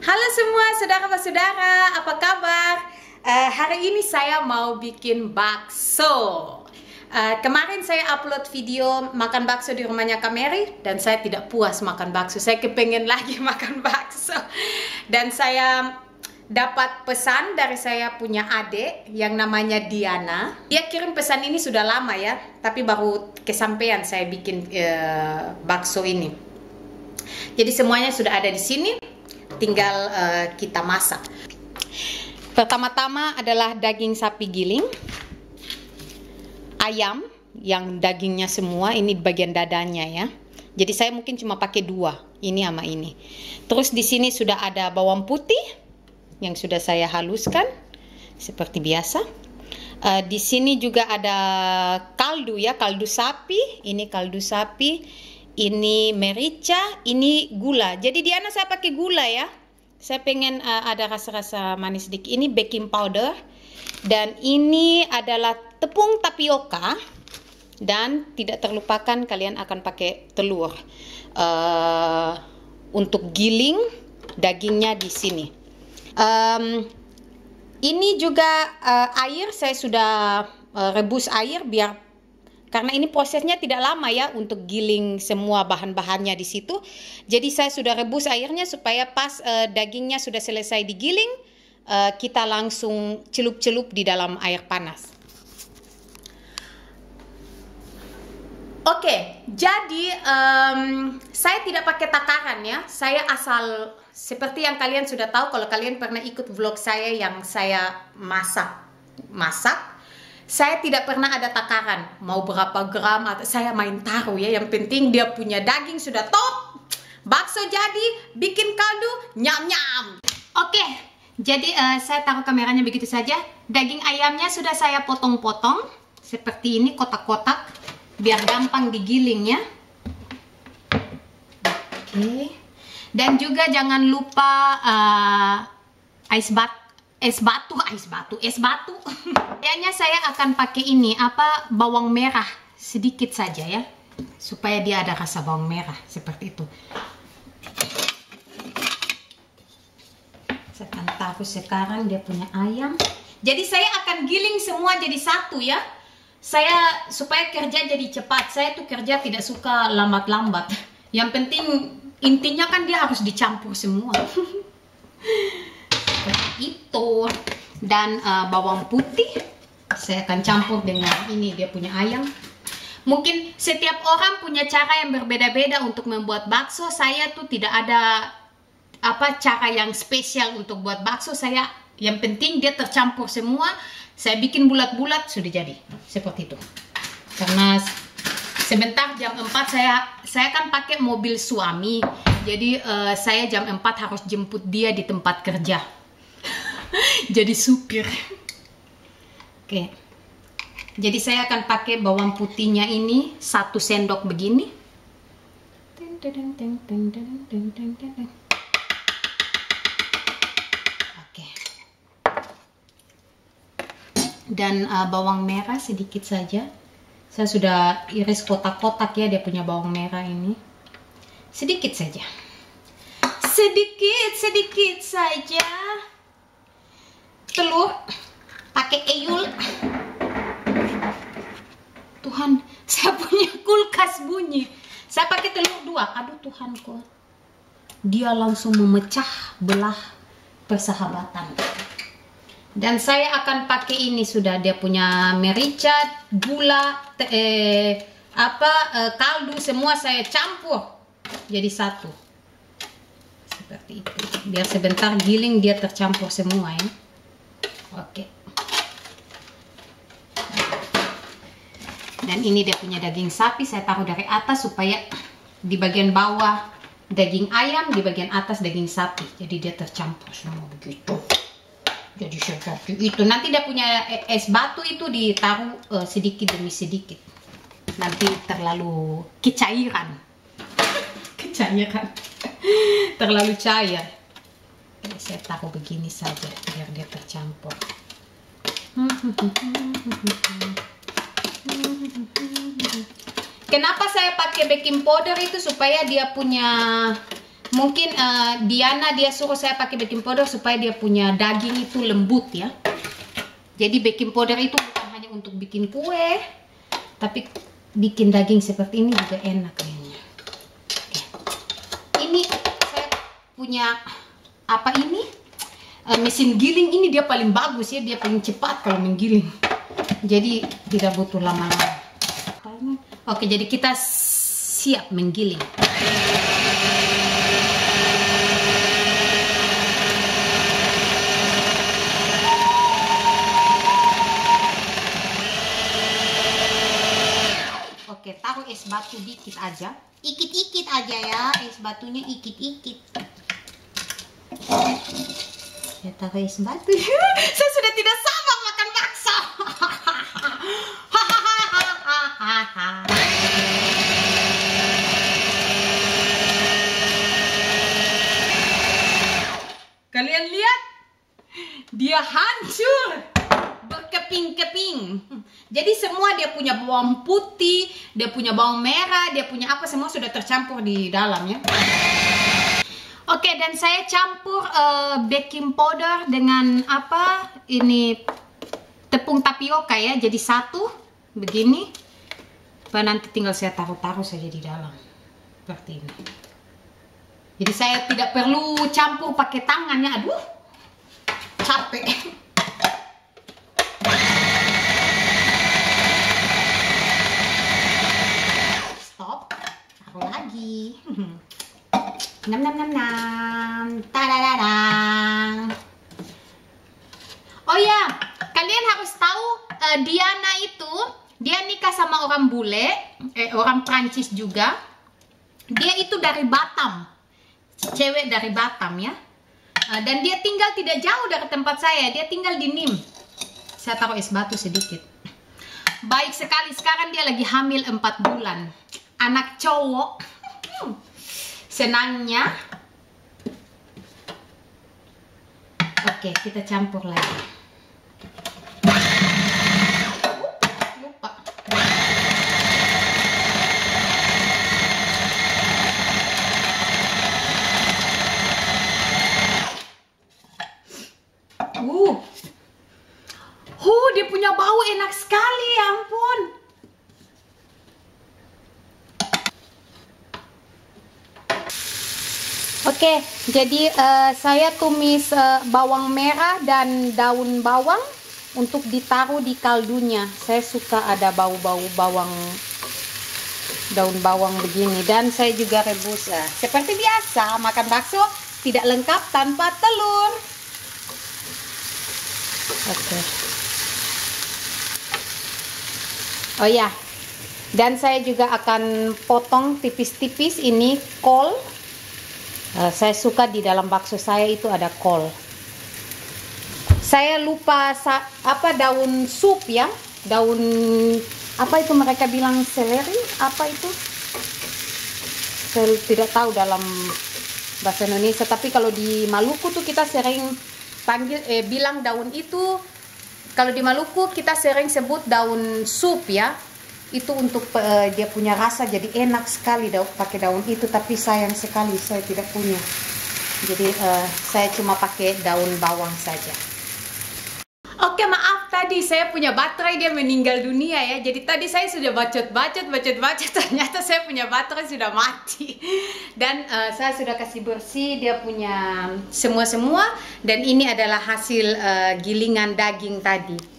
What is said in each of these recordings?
Halo semua saudara-saudara, apa kabar? Hari ini saya mau bikin bakso. Kemarin saya upload video makan bakso di rumahnya Kak Mary dan saya tidak puas makan bakso. Saya kepengen lagi makan bakso. Dan saya dapat pesan dari saya punya adik yang namanya Diana. Dia kirim pesan ini sudah lama ya, tapi baru kesampaian saya bikin bakso ini. Jadi semuanya sudah ada di sini. Tinggal kita masak. Pertama-tama adalah daging sapi giling, ayam yang dagingnya semua, ini bagian dadanya ya. Jadi saya mungkin cuma pakai dua, ini sama ini. Terus di sini sudah ada bawang putih yang sudah saya haluskan seperti biasa. Di sini juga ada kaldu ya, kaldu sapi. Ini kaldu sapi. Ini merica, ini gula. Jadi Diana saya pakai gula ya. Saya pengen ada rasa-rasa manis sedikit. Ini baking powder. Dan ini adalah tepung tapioka. Dan tidak terlupakan kalian akan pakai telur. Untuk giling dagingnya di sini. Ini juga air saya sudah rebus air biar. Karena ini prosesnya tidak lama ya untuk giling semua bahan-bahannya di situ. Jadi saya sudah rebus airnya supaya pas dagingnya sudah selesai digiling, kita langsung celup-celup di dalam air panas. Oke, jadi saya tidak pakai takaran ya. Saya asal seperti yang kalian sudah tahu kalau kalian pernah ikut vlog saya yang saya masak. Saya tidak pernah ada takaran, mau berapa gram, atau saya main taruh ya. Yang penting dia punya daging sudah top, bakso jadi, bikin kaldu, nyam-nyam. Oke, jadi saya taruh kameranya begitu saja. Daging ayamnya sudah saya potong-potong, seperti ini kotak-kotak, biar gampang digilingnya. Oke, dan juga jangan lupa es batu. Kayaknya saya akan pakai ini bawang merah sedikit saja ya, supaya dia ada rasa bawang merah seperti itu. Saya akan taruh sekarang dia punya ayam. Jadi saya akan giling semua jadi satu ya. Saya supaya kerja jadi cepat. Saya tuh kerja tidak suka lambat-lambat. Yang penting intinya kan dia harus dicampur semua. Itu. Dan bawang putih saya akan campur dengan ini dia punya ayam. Mungkin setiap orang punya cara yang berbeda-beda untuk membuat bakso. Saya tuh tidak ada cara yang spesial untuk buat bakso. Saya yang penting dia tercampur semua. Saya bikin bulat-bulat sudah jadi seperti itu. Karena sebentar jam 4 saya kan pakai mobil suami. Jadi saya jam 4 harus jemput dia di tempat kerja. Jadi supir. Oke. Jadi saya akan pakai bawang putihnya ini 1 sendok begini. Oke. Dan bawang merah sedikit saja. Saya sudah iris kotak-kotak ya, dia punya bawang merah ini. Sedikit saja. Sedikit saja. Telur pakai eyul. Tuhan, saya punya kulkas bunyi. Saya pakai telur 2. Aduh Tuhanku, dia langsung memecah belah persahabatan. Dan saya akan pakai ini sudah dia punya merica, gula, kaldu semua saya campur jadi satu. Seperti itu. Biar sebentar giling dia tercampur semua ya. Oke. Dan ini dia punya daging sapi, saya taruh dari atas supaya di bagian bawah daging ayam, di bagian atas daging sapi. Jadi dia tercampur semua begitu. Jadi seperti itu. Nanti dia punya es batu itu ditaruh sedikit demi sedikit. Nanti terlalu kecairan. Terlalu cair. Saya taruh begini saja biar dia tercampur. Kenapa saya pakai baking powder itu supaya dia punya Mungkin Diana dia suruh saya pakai baking powder supaya dia punya daging itu lembut ya. Jadi baking powder itu bukan hanya untuk bikin kue, tapi bikin daging seperti ini juga enak kayaknya. Oke. Ini saya punya apa ini? Mesin giling ini dia paling bagus ya, dia paling cepat kalau menggiling. Jadi tidak butuh lama-lama. Oke, jadi kita siap menggiling. Oke, taruh es batu dikit aja. Ikit-ikit aja ya, es batunya ikit-ikit. Ya, taruh es batu. Saya sudah tidak sabar makan bakso. Kalian lihat? Dia hancur. Berkeping-keping. Jadi semua dia punya bawang putih, dia punya bawang merah, dia punya apa, semua sudah tercampur di dalamnya. Oke, dan saya campur baking powder dengan apa ini, tepung tapioka ya, jadi satu begini. Nanti tinggal saya taruh-taruh saja di dalam seperti ini. Jadi saya tidak perlu campur pakai tangannya, aduh capek. Stop, taruh lagi. Nam nam nam nam, tadadadang. Oh ya, kalian harus tahu Diana itu dia nikah sama orang bule, orang Prancis juga. Dia itu dari Batam, cewek dari Batam ya. Dan dia tinggal tidak jauh dari tempat saya, dia tinggal di Nim. Saya taruh es batu sedikit. Baik sekali, sekarang dia lagi hamil 4 bulan. Anak cowok. Senangnya. Oke, kita campur lagi. Lupa. Dia punya bau enak sekali, ya ampun. Oke, jadi saya tumis bawang merah dan daun bawang untuk ditaruh di kaldunya. Saya suka ada bau-bau bawang, daun bawang begini. Dan saya juga rebus. Seperti biasa, makan bakso tidak lengkap tanpa telur. Oke. Oh ya, dan saya juga akan potong tipis-tipis ini kol. Saya suka di dalam bakso saya itu ada kol. Saya lupa apa daun sup ya, daun apa itu mereka bilang seleri, apa itu? Saya tidak tahu dalam bahasa Indonesia, tapi kalau di Maluku tuh kita sering panggil bilang daun itu. Kalau di Maluku kita sering sebut daun sup ya. Itu untuk dia punya rasa jadi enak sekali pakai daun itu, tapi sayang sekali saya tidak punya. Jadi saya cuma pakai daun bawang saja. Oke, maaf tadi saya punya baterai dia meninggal dunia ya. Jadi tadi saya sudah bacot ternyata saya punya baterai sudah mati. Dan saya sudah kasih bersih dia punya semua dan ini adalah hasil gilingan daging tadi.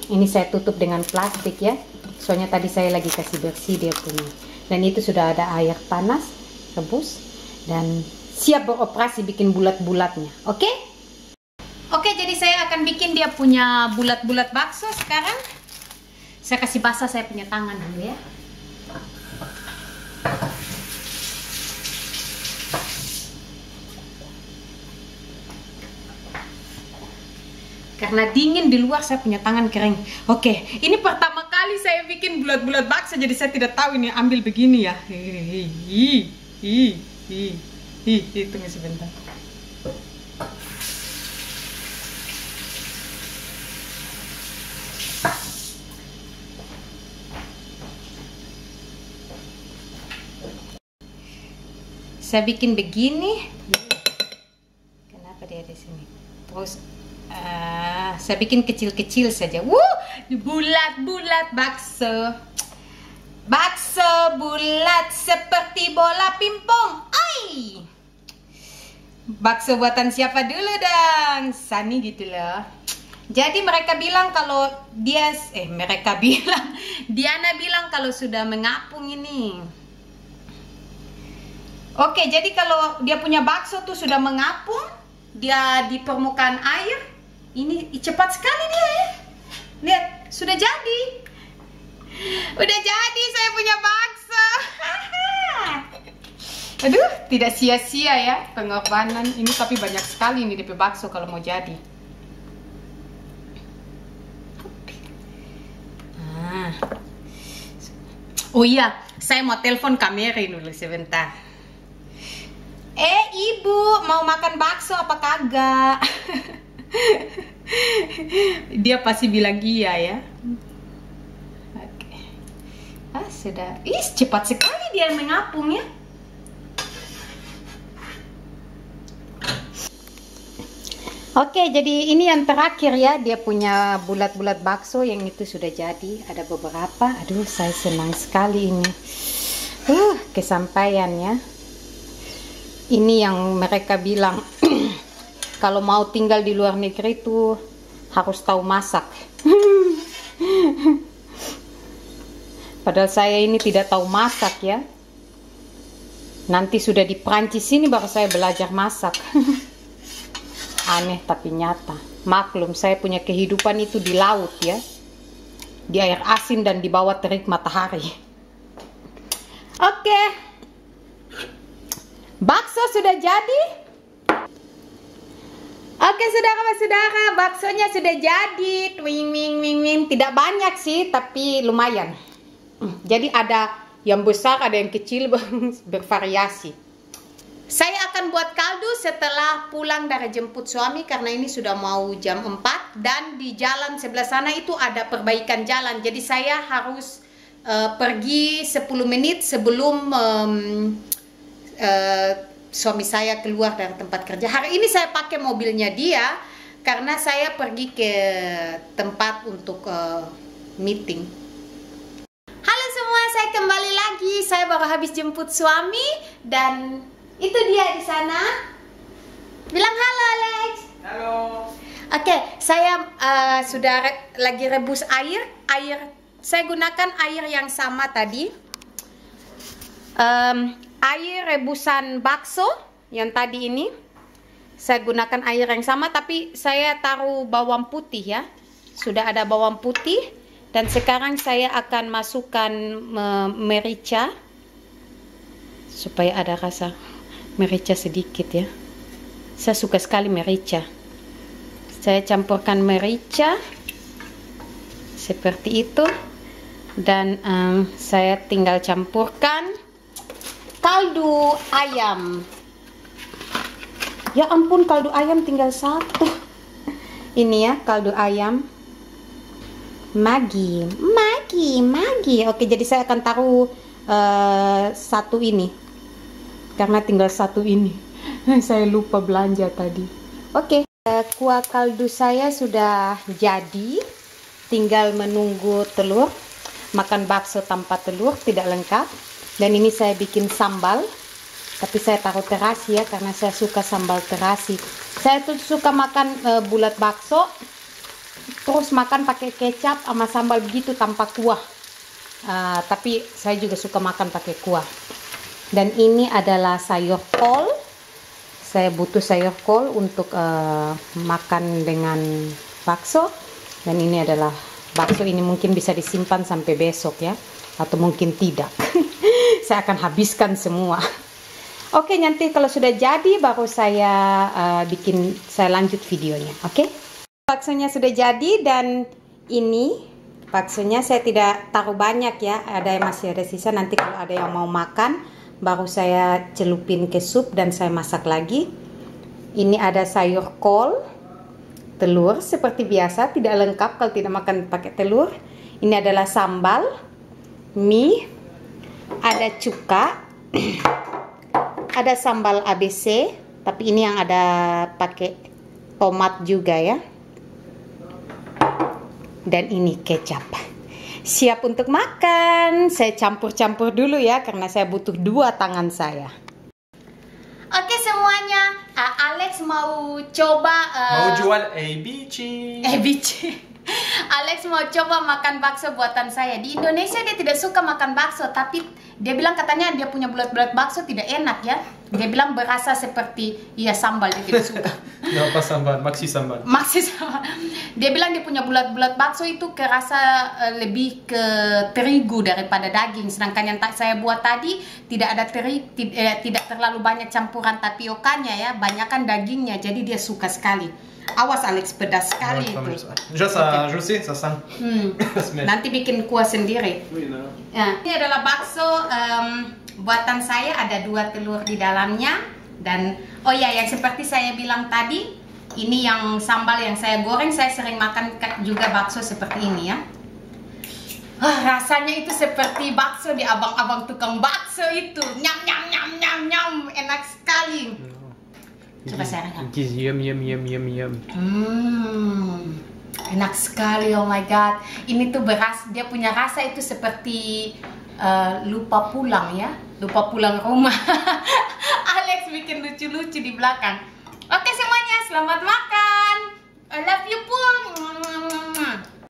Ini saya tutup dengan plastik ya. Soalnya tadi saya lagi kasih bersih dia punya. Dan itu sudah ada air panas, rebus dan siap beroperasi bikin bulat-bulatnya. Oke? Oke, jadi saya akan bikin dia punya bulat-bulat bakso sekarang. Saya kasih basah saya punya tangan dulu ya. Karena dingin di luar saya punya tangan kering. Oke, ini pertama kali saya bikin bulat-bulat bakso, jadi saya tidak tahu ini ambil begini ya. Tunggu sebentar. Saya bikin begini. Kenapa dia di sini? Terus saya bikin kecil-kecil saja. Bulat-bulat bakso. Bakso bulat seperti bola pingpong. Ai! Bakso buatan siapa dulu dong? Sani gitu loh. Jadi mereka bilang kalau Diana bilang kalau sudah mengapung ini. Oke, jadi kalau dia punya bakso tuh sudah mengapung, dia di permukaan air, ini cepat sekali dia ya. Lihat, sudah jadi. Udah jadi saya punya bakso. Aduh, tidak sia-sia ya pengorbanan ini, tapi banyak sekali ini DP bakso kalau mau jadi. Oh iya, saya mau telepon kamera dulu sebentar. Ibu, mau makan bakso apa kagak? Dia pasti bilang iya ya. Oke. Sudah. Cepat sekali dia mengapung ya. Oke, jadi ini yang terakhir ya. Dia punya bulat-bulat bakso yang itu sudah jadi. Ada beberapa. Aduh, saya senang sekali ini. Kesampaiannya. Ini yang mereka bilang kalau mau tinggal di luar negeri itu harus tahu masak. Padahal saya ini tidak tahu masak ya. Nanti sudah di Prancis ini baru saya belajar masak. Aneh tapi nyata. Maklum, saya punya kehidupan itu di laut ya. Di air asin dan di bawah terik matahari. Oke. Bakso sudah jadi. Oke, saudara-saudara, baksonya sudah jadi. Tidak banyak sih, tapi lumayan. Jadi ada yang besar, ada yang kecil, bervariasi. Saya akan buat kaldu setelah pulang dari jemput suami, karena ini sudah mau jam 4 dan di jalan sebelah sana itu ada perbaikan jalan. Jadi saya harus pergi 10 menit sebelum suami saya keluar dari tempat kerja. Hari ini saya pakai mobilnya dia karena saya pergi ke tempat untuk meeting. Halo semua, saya kembali lagi. Saya baru habis jemput suami dan itu dia di sana. Bilang halo Alex. Halo. Oke, saya sudah lagi rebus air. Saya gunakan air yang sama tadi. Air rebusan bakso yang tadi ini saya gunakan air yang sama, tapi saya taruh bawang putih ya. Sudah ada bawang putih dan sekarang saya akan masukkan merica supaya ada rasa merica sedikit ya. Saya suka sekali merica. Saya campurkan merica seperti itu dan saya tinggal campurkan kaldu ayam. Ya ampun, kaldu ayam tinggal satu. Ini ya kaldu ayam. Maggi. Oke, jadi saya akan taruh satu ini karena tinggal satu ini. Saya lupa belanja tadi. Oke, kuah kaldu saya sudah jadi. Tinggal menunggu telur. Makan bakso tanpa telur tidak lengkap. Dan ini saya bikin sambal, tapi saya taruh terasi ya, karena saya suka sambal terasi. Saya tuh suka makan bulat bakso, terus makan pakai kecap sama sambal begitu tanpa kuah. Tapi saya juga suka makan pakai kuah. Dan ini adalah sayur kol. Saya butuh sayur kol untuk makan dengan bakso. Dan ini adalah bakso, ini mungkin bisa disimpan sampai besok ya, atau mungkin tidak. Saya akan habiskan semua. Oke, nanti kalau sudah jadi baru saya saya lanjut videonya. Oke, baksonya sudah jadi dan ini baksonya saya tidak taruh banyak ya. Masih ada sisa, nanti kalau ada yang mau makan baru saya celupin ke sup dan saya masak lagi. Ini ada sayur kol, telur seperti biasa, tidak lengkap kalau tidak makan pakai telur. Ini adalah sambal, mie, ada cuka, ada sambal ABC, tapi ini yang ada pakai tomat juga ya. Dan ini kecap. Siap untuk makan. Saya campur-campur dulu ya, karena saya butuh 2 tangan saya. Oke semuanya, Alex mau coba mau jual ABC. Alex mau coba makan bakso buatan saya. Di Indonesia dia tidak suka makan bakso, tapi dia bilang katanya dia punya bulat-bulat bakso tidak enak ya. Dia bilang berasa seperti sambal, dia tidak suka. Apa sambal? Maxi sambal. Dia bilang dia punya bulat-bulat bakso itu kerasa lebih ke terigu daripada daging. Sedangkan yang saya buat tadi tidak ada tidak terlalu banyak campuran tapiokanya ya, banyakan dagingnya. Jadi dia suka sekali. Awas Alex, pedas sekali itu. Je sais, ça sent. Nanti bikin kuah sendiri. Ya, ini adalah bakso buatan saya, ada 2 telur di dalamnya. Dan oh ya, yang seperti saya bilang tadi, ini yang sambal yang saya goreng, saya sering makan juga bakso seperti ini ya. Rasanya itu seperti bakso di abang-abang tukang bakso itu. Nyam nyam nyam nyam nyam, enak sekali. Coba saya rasa. Yum. Enak sekali, oh my god. Ini tuh dia punya rasa itu seperti lupa pulang ya, lupa pulang rumah. Alex bikin lucu-lucu di belakang. Oke semuanya, selamat makan. I love you.